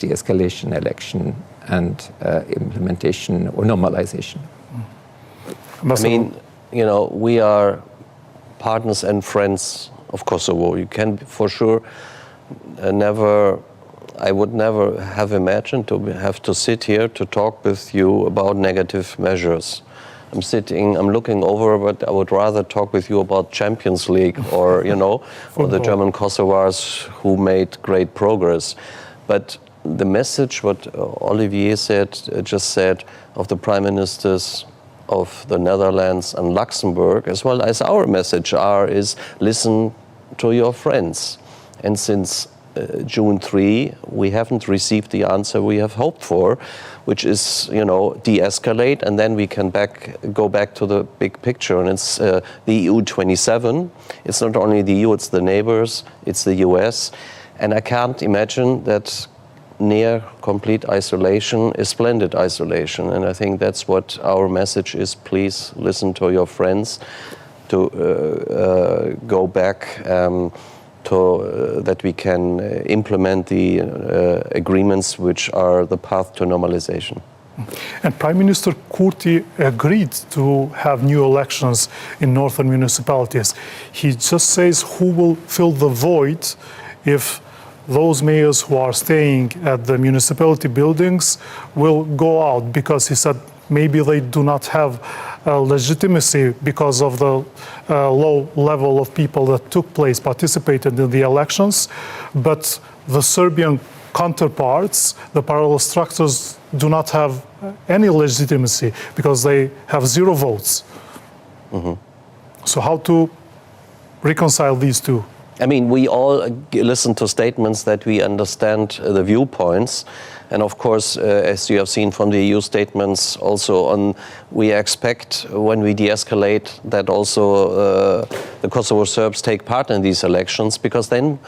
de-escalation, election, and implementation or normalization. I mean, you know, we are partners and friends of Kosovo. You can for sure I would never have imagined to have to sit here to talk with you about negative measures. I'm looking over, but I would rather talk with you about Champions League or, you know, or the German Kosovars who made great progress. But the message, what Olivier just said, of the prime ministers of the Netherlands and Luxembourg, as well as our message is listen to your friends. And since June 3, we haven't received the answer we have hoped for, which is, you know, de-escalate, and then we can go back to the big picture. And it's the EU 27. It's not only the EU, it's the neighbors, it's the US. And I can't imagine that near complete isolation is splendid isolation. And I think that's what our message is. Please listen to your friends to go back that we can implement the agreements which are the path to normalization. And Prime Minister Kurrë agreed to have new elections in northern municipalities. He just says who will fill the void if those mayors who are staying at the municipality buildings will go out, because he said maybe they do not have legitimacy because of the low level of people that participated in the elections. But the Serbian counterparts, the parallel structures, do not have any legitimacy because they have 0 votes. Mm-hmm. So how to reconcile these two? I mean, we all listen to statements that we understand the viewpoints. And of course, as you have seen from the EU statements also we expect when we de-escalate that also the Kosovo Serbs take part in these elections, because then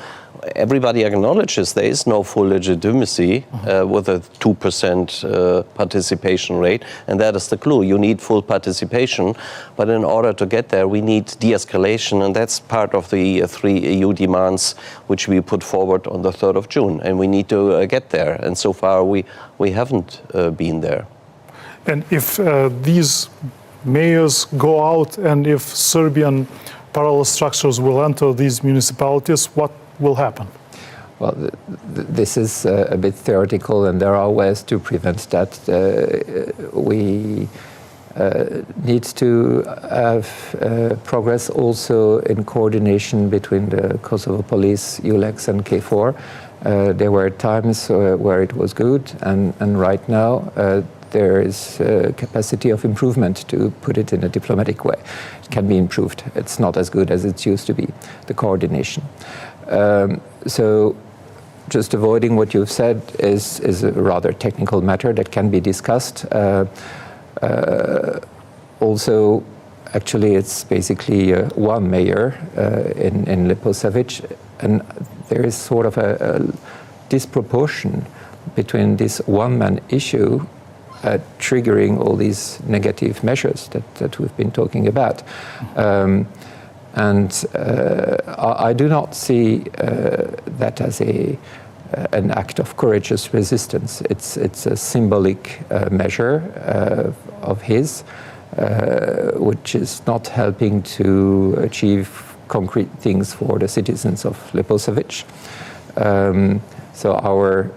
everybody acknowledges there is no full legitimacy with a 2% participation rate, and that is the clue. You need full participation, but in order to get there, we need de-escalation, and that's part of the 3 EU demands which we put forward on the 3rd of June, and we need to get there, and so far we haven't been there. And if these mayors go out, and if Serbian parallel structures will enter these municipalities, what will happen? Well, this is a bit theoretical, and there are ways to prevent that. We need to have progress also in coordination between the Kosovo police, ULEX and KFOR. There were times where it was good, and right now there is capacity of improvement, to put it in a diplomatic way. It can be improved. It's not as good as it used to be, the coordination. So just avoiding what you've said is a rather technical matter that can be discussed. Also, actually, it's basically one mayor in Leposavic, and there is sort of a disproportion between this one-man issue triggering all these negative measures that we've been talking about. And I do not see that as an act of courageous resistance. It's a symbolic measure of his, which is not helping to achieve concrete things for the citizens of Leposavic. So our